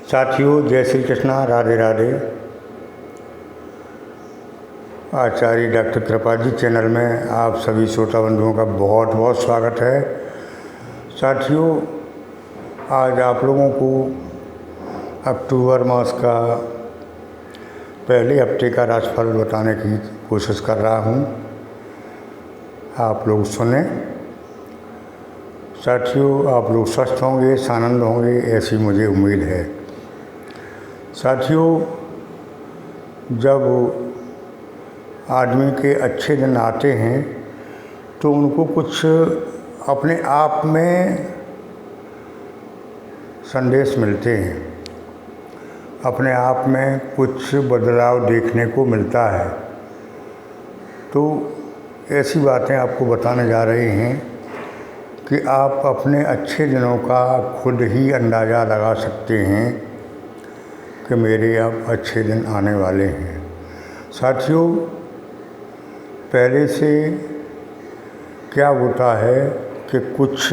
साथियों, जय श्री कृष्णा, राधे राधे। आचार्य डॉक्टर कृपा जी चैनल में आप सभी श्रोता बंधुओं का बहुत बहुत स्वागत है। साथियों, आज आप लोगों को अक्टूबर मास का पहले हफ्ते का राशिफल बताने की कोशिश कर रहा हूँ। आप लोग सुने। साथियों, आप लोग स्वस्थ होंगे, आनंद होंगे, ऐसी मुझे उम्मीद है। साथियों, जब आदमी के अच्छे दिन आते हैं तो उनको कुछ अपने आप में संदेश मिलते हैं, अपने आप में कुछ बदलाव देखने को मिलता है। तो ऐसी बातें आपको बताने जा रहे हैं कि आप अपने अच्छे दिनों का खुद ही अंदाज़ा लगा सकते हैं कि मेरे अब अच्छे दिन आने वाले हैं। साथियों, पहले से क्या होता है कि कुछ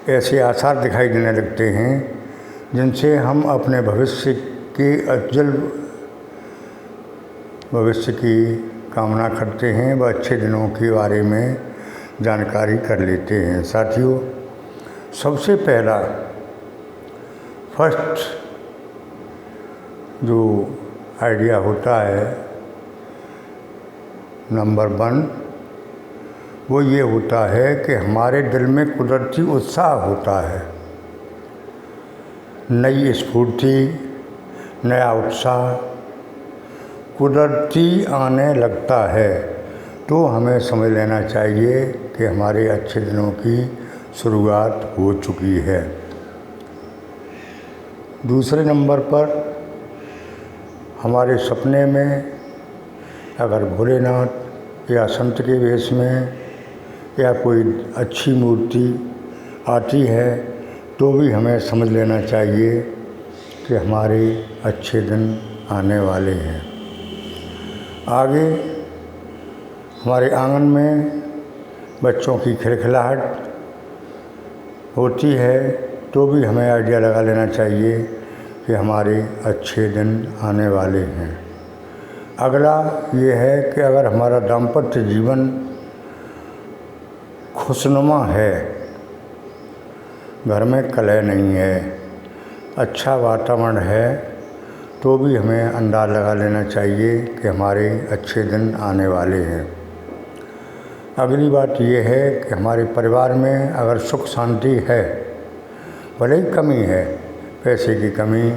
ऐसे आसार दिखाई देने लगते हैं जिनसे हम अपने भविष्य के उज्ज्वल भविष्य की कामना करते हैं व अच्छे दिनों के बारे में जानकारी कर लेते हैं। साथियों, सबसे पहला फर्स्ट जो आइडिया होता है, नंबर 1, वो ये होता है कि हमारे दिल में कुदरती उत्साह होता है, नई स्फूर्ति, नया उत्साह कुदरती आने लगता है। तो हमें समझ लेना चाहिए कि हमारे अच्छे दिनों की शुरुआत हो चुकी है। दूसरे नंबर पर हमारे सपने में अगर भोलेनाथ या संत के वेश में या कोई अच्छी मूर्ति आती है तो भी हमें समझ लेना चाहिए कि हमारे अच्छे दिन आने वाले हैं। आगे हमारे आंगन में बच्चों की खिलखिलाहट होती है तो भी हमें आइडिया लगा लेना चाहिए कि हमारे अच्छे दिन आने वाले हैं। अगला ये है कि अगर हमारा दाम्पत्य जीवन खुशनुमा है, घर में कलह नहीं है, अच्छा वातावरण है, तो भी हमें अंदाज़ लगा लेना चाहिए कि हमारे अच्छे दिन आने वाले हैं। अगली बात यह है कि हमारे परिवार में अगर सुख शांति है, भले ही कमी है, पैसे की कमी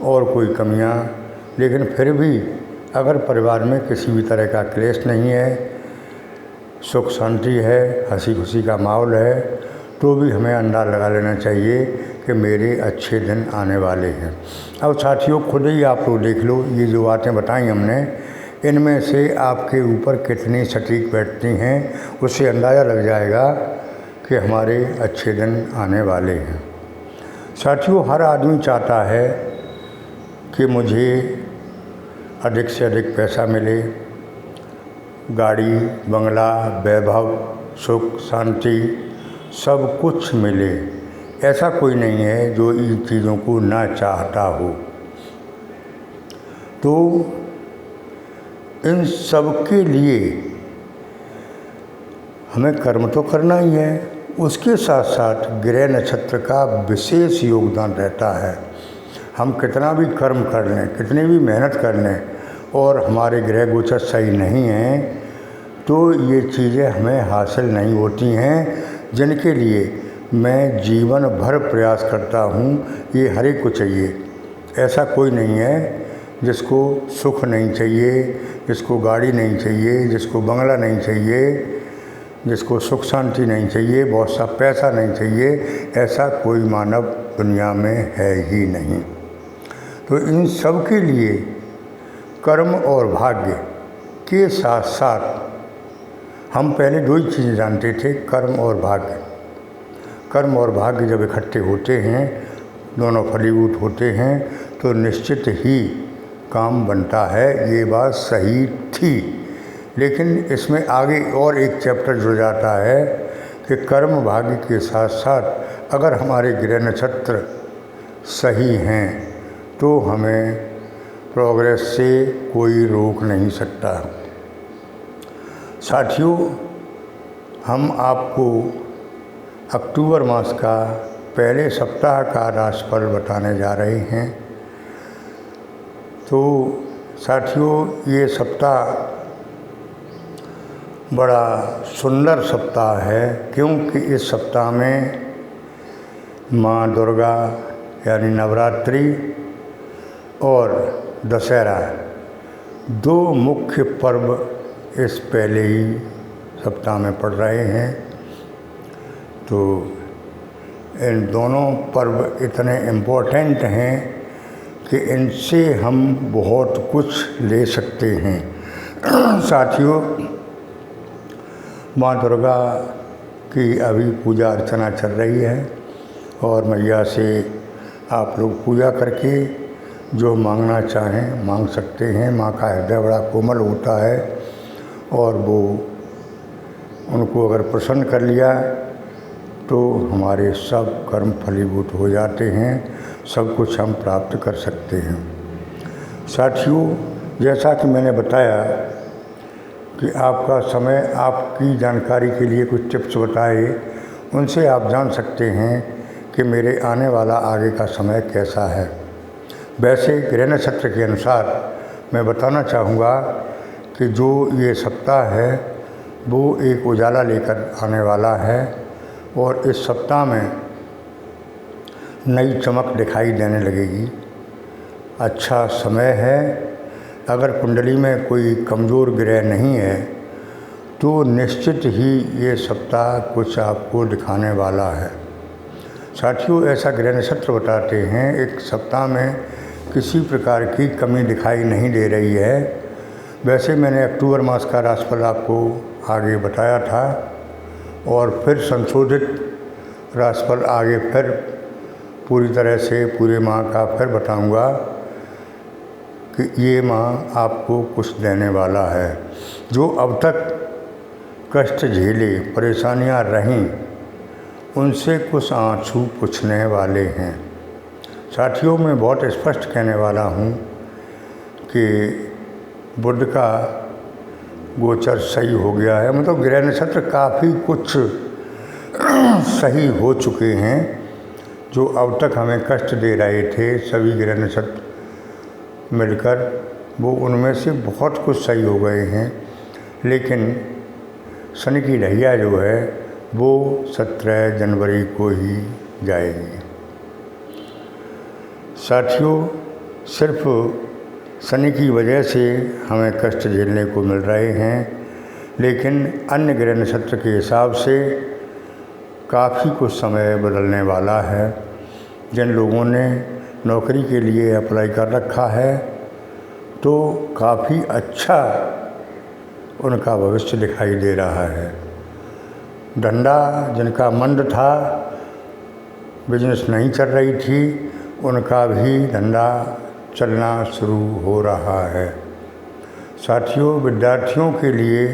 और कोई कमियां, लेकिन फिर भी अगर परिवार में किसी भी तरह का क्लेश नहीं है, सुख शांति है, हंसी खुशी का माहौल है, तो भी हमें अंदाज़ लगा लेना चाहिए कि मेरे अच्छे दिन आने वाले हैं। अब साथियों, खुद ही आप लोग देख लो, ये जो बातें बताई हमने, इनमें से आपके ऊपर कितनी सटीक बैठती हैं, उससे अंदाज़ा लग जाएगा कि हमारे अच्छे दिन आने वाले हैं। साथियों, हर आदमी चाहता है कि मुझे अधिक से अधिक पैसा मिले, गाड़ी, बंगला, वैभव, सुख, शांति सब कुछ मिले। ऐसा कोई नहीं है जो इन चीज़ों को ना चाहता हो। तो इन सब के लिए हमें कर्म तो करना ही है, उसके साथ साथ ग्रह नक्षत्र का विशेष योगदान रहता है। हम कितना भी कर्म कर लें, कितनी भी मेहनत कर लें और हमारे ग्रह गोचर सही नहीं हैं तो ये चीज़ें हमें हासिल नहीं होती हैं, जिनके लिए मैं जीवन भर प्रयास करता हूँ। ये हर एक को चाहिए। ऐसा कोई नहीं है जिसको सुख नहीं चाहिए, जिसको गाड़ी नहीं चाहिए, जिसको बंगला नहीं चाहिए, जिसको सुख शांति नहीं चाहिए, बहुत सा पैसा नहीं चाहिए। ऐसा कोई मानव दुनिया में है ही नहीं। तो इन सब के लिए कर्म और भाग्य के साथ साथ हम पहले 2 ही चीज़ें जानते थे, कर्म और भाग्य। कर्म और भाग्य जब इकट्ठे होते हैं, दोनों फलीभूत होते हैं, तो निश्चित ही काम बनता है। ये बात सही थी, लेकिन इसमें आगे और एक चैप्टर जुड़ जाता है कि कर्म भाग्य के साथ साथ अगर हमारे ग्रह नक्षत्र सही हैं तो हमें प्रोग्रेस से कोई रोक नहीं सकता। साथियों, हम आपको अक्टूबर मास का पहले सप्ताह का राशिफल बताने जा रहे हैं। तो साथियों, ये सप्ताह बड़ा सुंदर सप्ताह है, क्योंकि इस सप्ताह में माँ दुर्गा यानी नवरात्रि और दशहरा दो मुख्य पर्व इस पहले ही सप्ताह में पड़ रहे हैं। तो इन दोनों पर्व इतने इम्पोर्टेंट हैं कि इनसे हम बहुत कुछ ले सकते हैं। साथियों, माँ दुर्गा की अभी पूजा अर्चना चल रही है और मैया से आप लोग पूजा करके जो मांगना चाहें मांग सकते हैं। माँ का हृदय बड़ा कोमल होता है और वो उनको अगर प्रसन्न कर लिया तो हमारे सब कर्म फलीभूत हो जाते हैं, सब कुछ हम प्राप्त कर सकते हैं। साथियों, जैसा कि मैंने बताया कि आपका समय आपकी जानकारी के लिए कुछ टिप्स बताए, उनसे आप जान सकते हैं कि मेरे आने वाला आगे का समय कैसा है। वैसे ग्रह नक्षत्र के अनुसार मैं बताना चाहूँगा कि जो ये सप्ताह है वो एक उजाला लेकर आने वाला है और इस सप्ताह में नई चमक दिखाई देने लगेगी। अच्छा समय है। अगर कुंडली में कोई कमज़ोर ग्रह नहीं है तो निश्चित ही ये सप्ताह कुछ आपको दिखाने वाला है। साथियों, ऐसा ग्रह नक्षत्र बताते हैं एक सप्ताह में किसी प्रकार की कमी दिखाई नहीं दे रही है। वैसे मैंने अक्टूबर मास का राशिफल आपको आगे बताया था और फिर संशोधित राशिफल आगे फिर पूरी तरह से पूरे माह का फिर बताऊंगा कि ये माह आपको कुछ देने वाला है। जो अब तक कष्ट झेले, परेशानियां रहीं, उनसे कुछ आंसू पूछने वाले हैं। साथियों, मैं बहुत स्पष्ट कहने वाला हूँ कि बुध का गोचर सही हो गया है, मतलब ग्रह नक्षत्र काफ़ी कुछ सही हो चुके हैं। जो अब तक हमें कष्ट दे रहे थे सभी ग्रह नक्षत्र मिलकर, वो उनमें से बहुत कुछ सही हो गए हैं। लेकिन शनि की ढैया जो है वो 17 जनवरी को ही जाएगी। साथियों, सिर्फ शनि की वजह से हमें कष्ट झेलने को मिल रहे हैं, लेकिन अन्य ग्रह नक्षत्र के हिसाब से काफ़ी कुछ समय बदलने वाला है। जिन लोगों ने नौकरी के लिए अप्लाई कर रखा है तो काफ़ी अच्छा उनका भविष्य दिखाई दे रहा है। धंधा जिनका मंद था, बिजनेस नहीं चल रही थी, उनका भी धंधा चलना शुरू हो रहा है। साथियों, विद्यार्थियों के लिए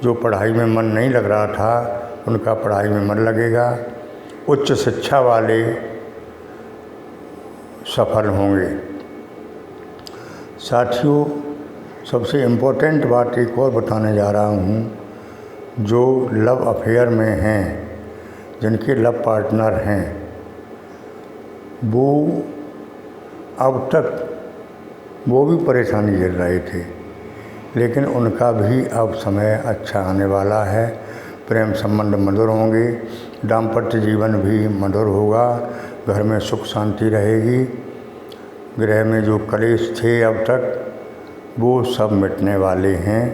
जो पढ़ाई में मन नहीं लग रहा था, उनका पढ़ाई में मन लगेगा। उच्च शिक्षा वाले सफल होंगे। साथियों, सबसे इम्पोर्टेंट बात एक और बताने जा रहा हूँ। जो लव अफेयर में हैं, जिनके लव पार्टनर हैं, वो अब तक वो भी परेशानी झेल रहे थे, लेकिन उनका भी अब समय अच्छा आने वाला है। प्रेम संबंध मधुर होंगे, दाम्पत्य जीवन भी मधुर होगा, घर में सुख शांति रहेगी। गृह में जो कलेश थे अब तक वो सब मिटने वाले हैं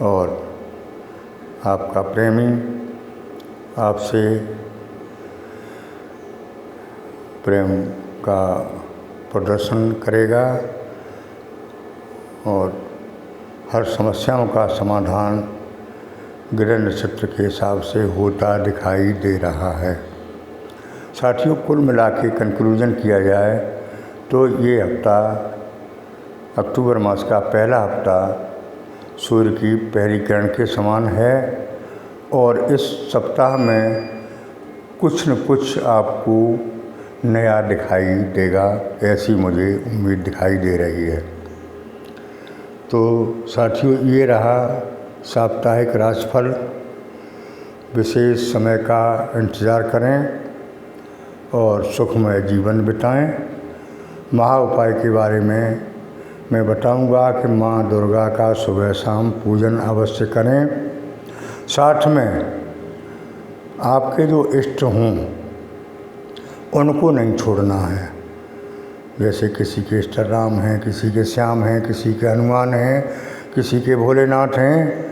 और आपका प्रेमी आपसे प्रेम का प्रदर्शन करेगा और हर समस्याओं का समाधान ग्रह नक्षत्र के हिसाब से होता दिखाई दे रहा है। साथियों, कुल मिला के कंक्लूजन किया जाए तो ये हफ्ता अक्टूबर मास का पहला हफ्ता सूर्य की पहली किरण के समान है और इस सप्ताह में कुछ न कुछ आपको नया दिखाई देगा, ऐसी मुझे उम्मीद दिखाई दे रही है। तो साथियों, ये रहा साप्ताहिक राशिफल। विशेष समय का इंतज़ार करें और सुखमय जीवन बिताएं। महा उपाय के बारे में मैं बताऊंगा कि माँ दुर्गा का सुबह शाम पूजन अवश्य करें। साथ में आपके जो इष्ट हों उनको नहीं छोड़ना है। जैसे किसी के इष्ट राम हैं, किसी के श्याम हैं, किसी के हनुमान हैं, किसी के भोलेनाथ हैं,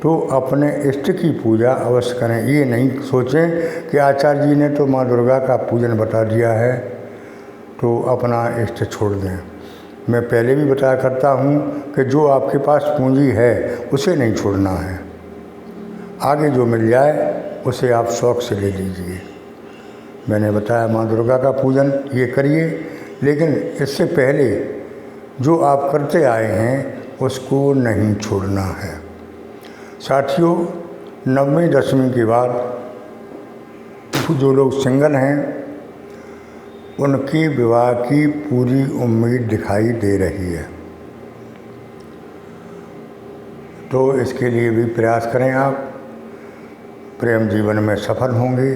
तो अपने इष्ट की पूजा अवश्य करें। ये नहीं सोचें कि आचार्य जी ने तो माँ दुर्गा का पूजन बता दिया है तो अपना इष्ट छोड़ दें। मैं पहले भी बताया करता हूँ कि जो आपके पास पूंजी है उसे नहीं छोड़ना है, आगे जो मिल जाए उसे आप शौक़ से ले लीजिए। मैंने बताया माँ दुर्गा का पूजन ये करिए, लेकिन इससे पहले जो आप करते आए हैं उसको नहीं छोड़ना है। साथियों, नवमी दशमी के बाद जो लोग सिंगल हैं उनकी विवाह की पूरी उम्मीद दिखाई दे रही है। तो इसके लिए भी प्रयास करें आप। प्रेम जीवन में सफल होंगे,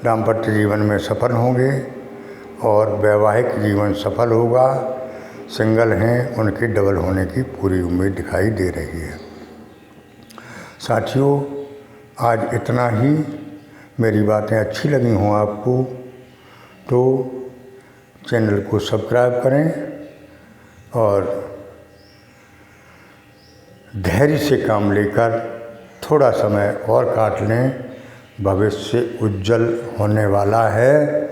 दाम्पत्य जीवन में सफल होंगे और वैवाहिक जीवन सफल होगा। सिंगल हैं उनके डबल होने की पूरी उम्मीद दिखाई दे रही है। साथियों, आज इतना ही। मेरी बातें अच्छी लगी हों आपको तो चैनल को सब्सक्राइब करें और धैर्य से काम लेकर थोड़ा समय और काट लें। भविष्य उज्जवल होने वाला है।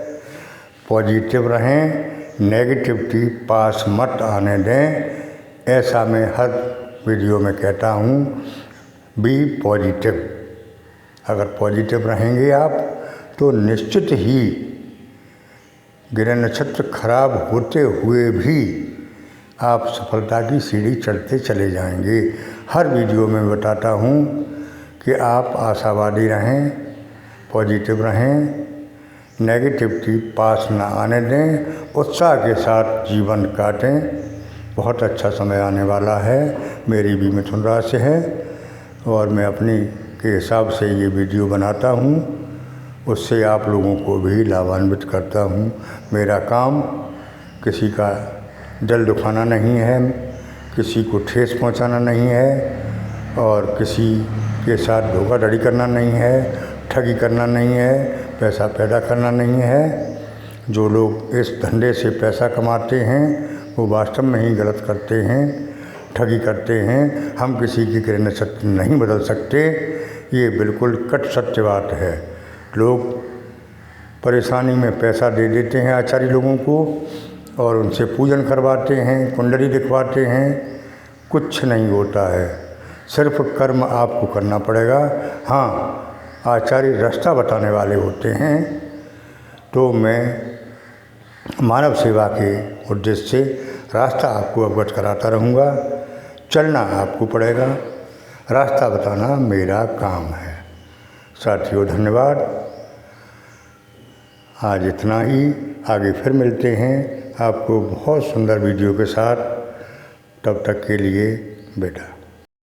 पॉजिटिव रहें, नेगेटिविटी पास मत आने दें। ऐसा मैं हर वीडियो में कहता हूँ, बी पॉजिटिव। अगर पॉजिटिव रहेंगे आप तो निश्चित ही ग्रह नक्षत्र खराब होते हुए भी आप सफलता की सीढ़ी चढ़ते चले जाएंगे। हर वीडियो में बताता हूँ कि आप आशावादी रहें, पॉजिटिव रहें, नेगेटिविटी पास ना आने दें, उत्साह के साथ जीवन काटें। बहुत अच्छा समय आने वाला है। मेरी भी मिथुन राशि है और मैं अपनी के हिसाब से ये वीडियो बनाता हूँ, उससे आप लोगों को भी लाभान्वित करता हूँ। मेरा काम किसी का दिल दुखाना नहीं है, किसी को ठेस पहुँचाना नहीं है और किसी के साथ धोखाधड़ी करना नहीं है, ठगी करना नहीं है, पैसा पैदा करना नहीं है। जो लोग इस धंधे से पैसा कमाते हैं वो वास्तव में ही गलत करते हैं, ठगी करते हैं। हम किसी की ग्रह नक्षत्र नहीं बदल सकते, ये बिल्कुल कट सत्य बात है। लोग परेशानी में पैसा दे देते हैं आचार्य लोगों को और उनसे पूजन करवाते हैं, कुंडली दिखवाते हैं। कुछ नहीं होता है, सिर्फ कर्म आपको करना पड़ेगा। हाँ, आचार्य रास्ता बताने वाले होते हैं। तो मैं मानव सेवा के उद्देश्य से रास्ता आपको अवगत कराता रहूँगा। चलना आपको पड़ेगा, रास्ता बताना मेरा काम है। साथियों, धन्यवाद। आज इतना ही, आगे फिर मिलते हैं आपको बहुत सुंदर वीडियो के साथ। तब तक के लिए बेटा।